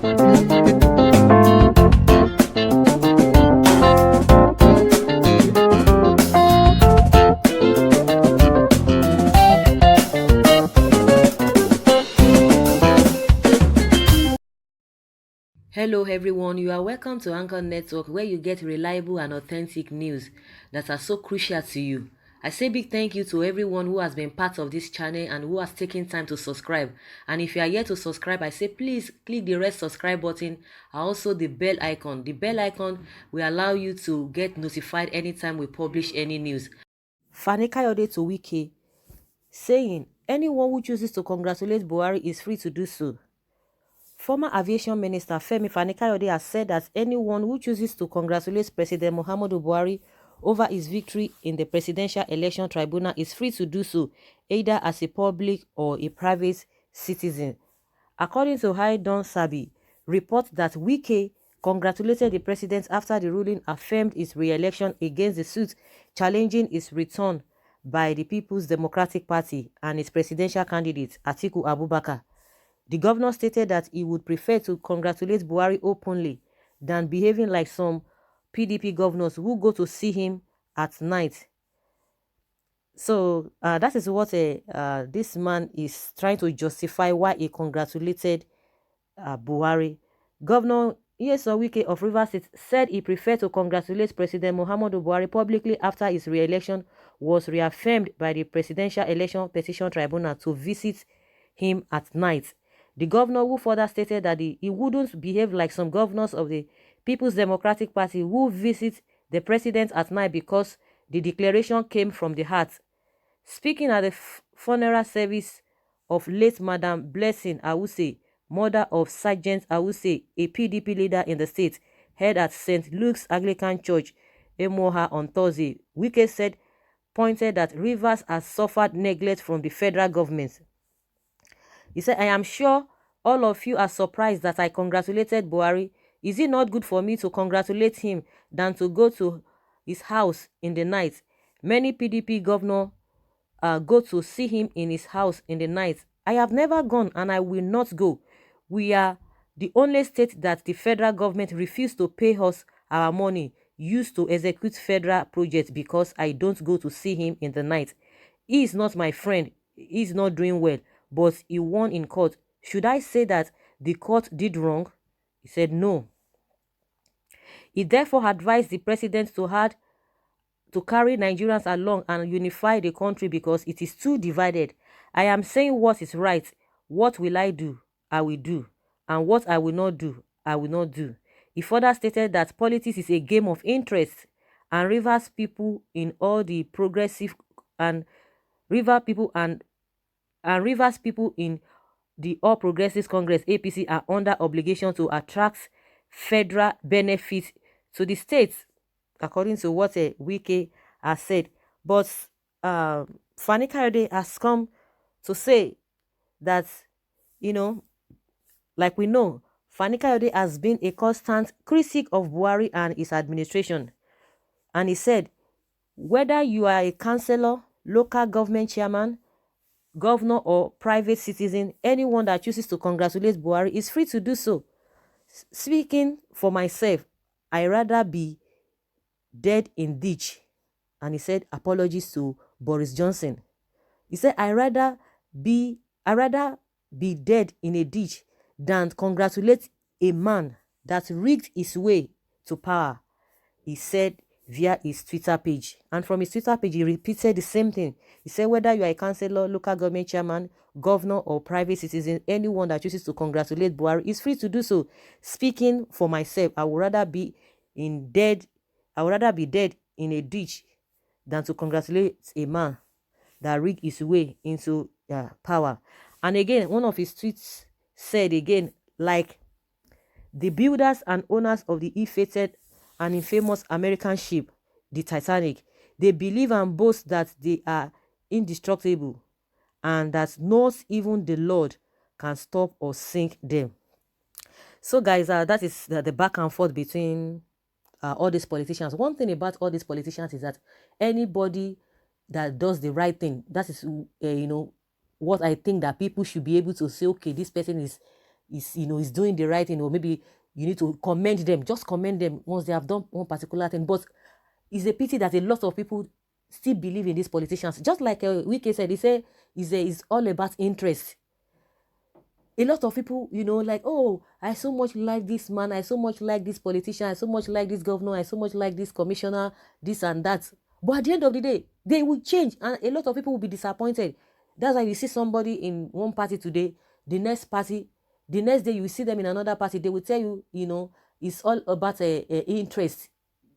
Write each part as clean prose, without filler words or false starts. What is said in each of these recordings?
Hello everyone, you are welcome to Anchor Network where you get reliable and authentic news that are so crucial to you. I say big thank you to everyone who has been part of this channel and who has taken time to subscribe. And if you are yet to subscribe, I say please click the red subscribe button and also the bell icon. The bell icon will allow you to get notified anytime we publish any news. Fani-Kayode to Wike saying anyone who chooses to congratulate Buhari is free to do so. Former Aviation Minister Fani-Kayode has said that anyone who chooses to congratulate President Muhammadu Buhari over his victory in the Presidential Election Tribunal is free to do so, either as a public or a private citizen. According to Haidon Sabi, reports that Wike congratulated the president after the ruling affirmed his re-election against the suit challenging his return by the People's Democratic Party and its presidential candidate, Atiku Abubakar. The governor stated that he would prefer to congratulate Buhari openly than behaving like some PDP governors who go to see him at night. So that is what this man is trying to justify why he congratulated Buhari. Governor Wike of Rivers State said he preferred to congratulate President Muhammadu Buhari publicly after his re-election was reaffirmed by the Presidential Election Petition Tribunal to visit him at night. The governor, who further stated that he wouldn't behave like some governors of the People's Democratic Party who visit the president at night because the declaration came from the heart. Speaking at the funeral service of late Madam Blessing Awuse, mother of Sergeant Awuse, a PDP leader in the state, held at St. Luke's Anglican Church, Emoha on Thursday, Wike pointed that Rivers has suffered neglect from the federal government. He said, I am sure all of you are surprised that I congratulated Buhari. Is it not good for me to congratulate him than to go to his house in the night? Many PDP governors go to see him in his house in the night. I have never gone and I will not go. We are the only state that the federal government refused to pay us our money used to execute federal projects because I don't go to see him in the night. He is not my friend. He is not doing well, but he won in court. Should I say that the court did wrong? He said no. He therefore advised the president to carry Nigerians along and unify the country because it is too divided. I am saying what is right. What will I do? I will do. And what I will not do, I will not do. He further stated that politics is a game of interest and Rivers people in all the progressive and Rivers people in the All Progressives Congress APC are under obligation to attract federal benefits to the states, according to what Wike has said. But Fani-Kayode has come to say that, like we know, Fani-Kayode has been a constant critic of Buhari and his administration. And he said, whether you are a councillor, local government chairman, governor or private citizen, anyone that chooses to congratulate Buhari is free to do so. Speaking for myself, I rather be dead in ditch. And he said apologies to Boris Johnson. He said I rather be dead in a ditch than congratulate a man that rigged his way to power. He said via his Twitter page. And from his Twitter page, he repeated the same thing. He said, whether you are a councillor, local government chairman, governor, or private citizen, anyone that chooses to congratulate Buhari is free to do so. Speaking for myself, I would rather be dead in a ditch than to congratulate a man that rigged his way into power. And again, one of his tweets said again, like the builders and owners of the ill-fated and infamous American ship, the Titanic, they believe and boast that they are indestructible and that not even the Lord can stop or sink them. So guys, that is the back and forth between all these politicians. One thing about all these politicians is that anybody that does the right thing, that is what I think that people should be able to say, okay, this person is is doing the right thing, or maybe you need to commend them. Just commend them once they have done one particular thing. But it's a pity that a lot of people still believe in these politicians. Just like Wike said, he said it's all about interest. A lot of people, like, oh, I so much like this man, I so much like this politician, I so much like this governor, I so much like this commissioner, this and that. But at the end of the day, they will change, and a lot of people will be disappointed. That's why you see somebody in one party today, the next day you will see them in another party. They will tell you, it's all about interest.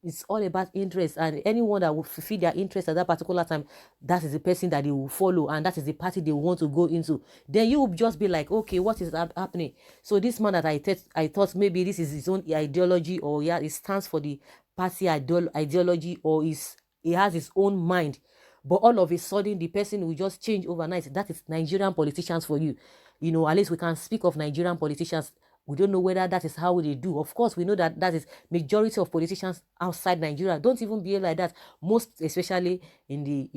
It's all about interest, and anyone that will fulfill their interest at that particular time, that is the person that they will follow, and that is the party they want to go into. Then you will just be like, okay, what is happening? So this man that I thought maybe this is his own ideology, or yeah, it stands for the party ideology, or he has his own mind. But all of a sudden, the person will just change overnight. That is Nigerian politicians for you. At least we can speak of Nigerian politicians. We don't know whether that is how they do. Of course, we know that is majority of politicians outside Nigeria don't even behave like that. Most especially in the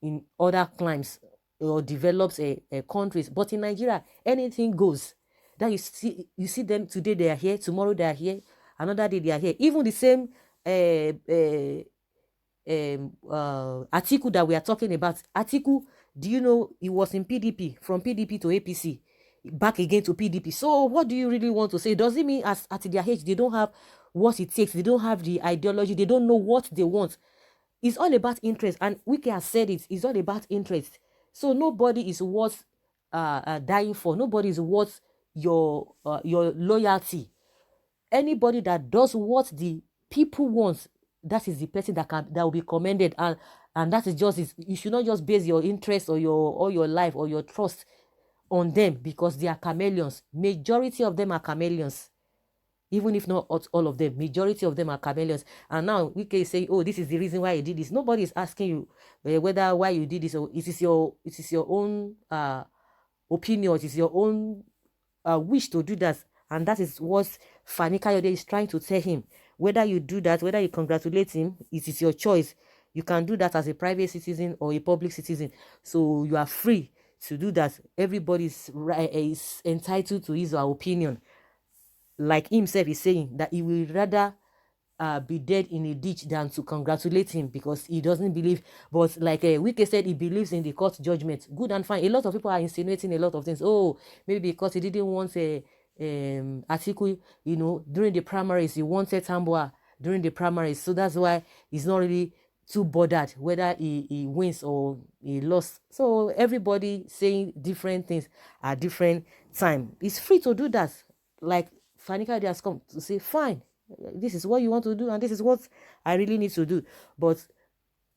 in other climes or developed countries. But in Nigeria, anything goes. That you see them today, they are here, tomorrow they are here, another day they are here. Even the same Atiku that we are talking about. Atiku, do you know he was in PDP, from PDP to APC, back again to PDP? So what do you really want to say? Does it mean at their age they don't have what it takes? They don't have the ideology. They don't know what they want. It's all about interest, and Wike has said it's all about interest. So nobody is worth dying for. Nobody is worth your loyalty. Anybody that does what the people want, that is the person that will be commended, and that is just you should not just base your interest or your life or your trust on them, because they are chameleons. Majority of them are chameleons. Even if not all of them, majority of them are chameleons. And now we can say, oh, this is the reason why you did this. Nobody is asking you whether why you did this, or it is your own opinion, it is your own wish to do that. And that is what Fani-Kayode is trying to tell him. Whether you do that, whether you congratulate him, it is your choice. You can do that as a private citizen or a public citizen. So you are free to do that. Everybody is entitled to his or her opinion. Like himself is saying that he will rather be dead in a ditch than to congratulate him, because he doesn't believe. But like Wike said, he believes in the court judgment. Good and fine. A lot of people are insinuating a lot of things. Oh, maybe because he didn't want a Atiku, during the primaries, he wanted Tambua during the primaries, so that's why he's not really too bothered whether he wins or he lost. So everybody saying different things at different time. It's free to do that. Like Fani-Kayode has come to say, fine, this is what you want to do, and this is what I really need to do. But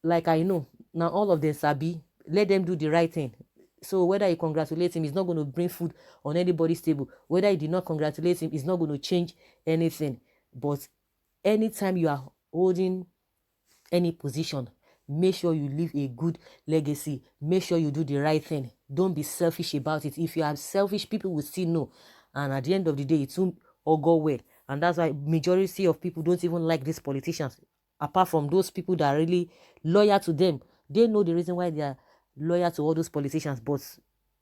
like I know now, all of them sabi, let them do the right thing. So whether you congratulate him, it's not going to bring food on anybody's table. Whether you did not congratulate him, it's not going to change anything. But anytime you are holding any position, make sure you leave a good legacy. Make sure you do the right thing. Don't be selfish about it. If you are selfish, people will still know. And at the end of the day, it won't all go well. And that's why majority of people don't even like these politicians. Apart from those people that are really loyal to them. They know the reason why they are loyal to all those politicians. But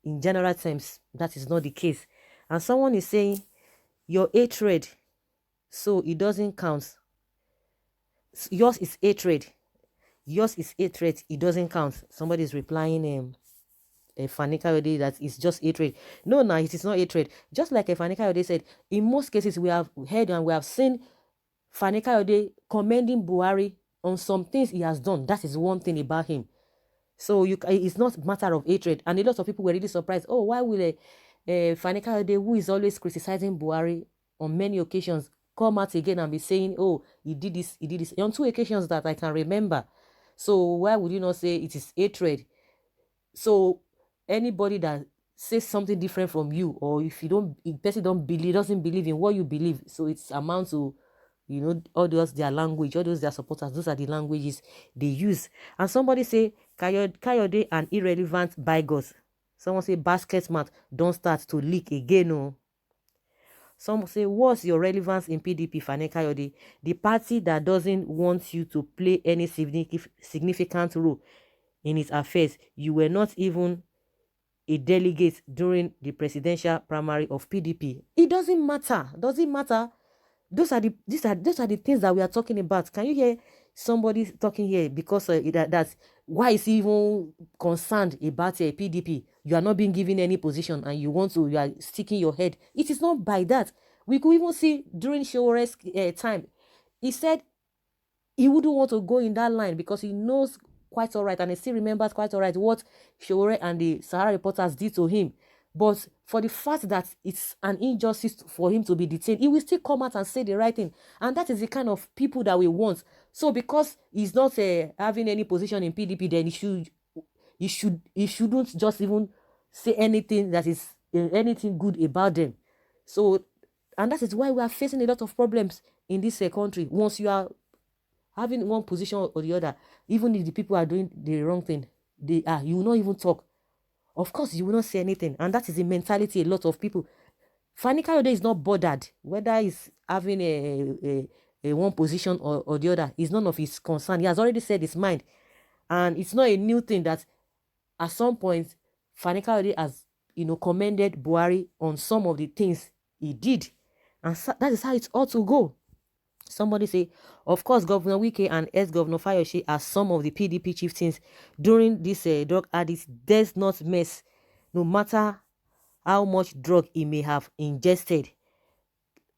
in general terms, that is not the case. And someone is saying, your hatred, so it doesn't count. Yours is hatred. Yours is hatred. It doesn't count. Somebody is replying Fani-Kayode that it's just hatred. No, it is not hatred. Just like Fani-Kayode said, in most cases we have heard and we have seen Fani-Kayode commending Buhari on some things he has done. That is one thing about him. So it's not a matter of hatred. And a lot of people were really surprised. Oh, why will Fani-Kayode, who is always criticizing Buhari on many occasions, come out again and be saying, oh, he did this, on 2 occasions that I can remember. So why would you not say it is hatred? So anybody that says something different from you, or if person doesn't believe in what you believe, so it's amounts to, all those their language, all those their supporters, those are the languages they use. And somebody say Kayode an irrelevant bigot. Someone say basket mat don't start to leak again. No. Some say, what's your relevance in PDP, Fani-Kayode? The party that doesn't want you to play any significant role in its affairs. You were not even a delegate during the presidential primary of PDP. It doesn't matter. Does it matter? Those are the things that we are talking about. Can you hear somebody talking here? Because that's why is he even concerned about PDP? You are not being given any position, and you are sticking your head. It is not by that. We could even see during Showore's time, he said he wouldn't want to go in that line because he knows quite all right, and he still remembers quite all right what Showore and the Sahara reporters did to him. But for the fact that it's an injustice for him to be detained, he will still come out and say the right thing. And that is the kind of people that we want. So because he's not having any position in PDP, then he shouldn't just even say anything that is anything good about them. So, and that is why we are facing a lot of problems in this country. Once you are having one position or the other, even if the people are doing the wrong thing, you will not even talk. Of course, you will not say anything. And that is the mentality a lot of people. Fani-Kayode is not bothered whether he's having a one position or the other. It's none of his concern. He has already said his mind. And it's not a new thing that at some point, Fani-Kayode has, commended Buhari on some of the things he did. And so, that is how it ought to go. Somebody say, of course, Governor Wike and ex-Governor Fayose are some of the PDP chieftains during this drug addict does not mess, no matter how much drug he may have ingested.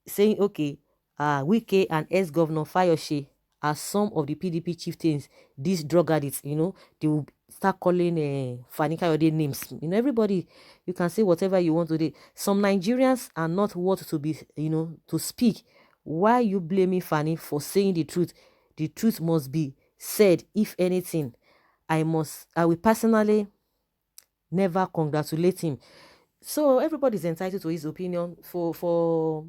Saying, okay, Wike and ex-Governor Fayose are some of the PDP chieftains, these drug addicts, they will start calling Fani-Kayode names. Everybody, you can say whatever you want today. Some Nigerians are not worth to be, to speak. Why are you blaming Fani for saying the truth? The truth must be said. If anything, I will personally never congratulate him. So everybody's entitled to his opinion. For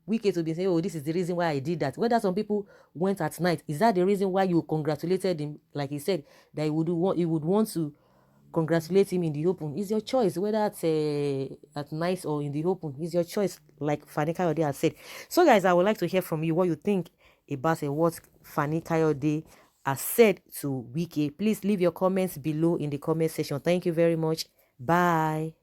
Wike to be saying, oh, this is the reason why I did that. Whether some people went at night, is that the reason why you congratulated him? Like he said, that he would want to congratulate him in the open. It's your choice, whether it's at night or in the open. It's your choice, like Fani-Kayode has said. So guys, I would like to hear from you what you think about what Fani-Kayode has said to Wike. Please leave your comments below in the comment section. Thank you very much. Bye.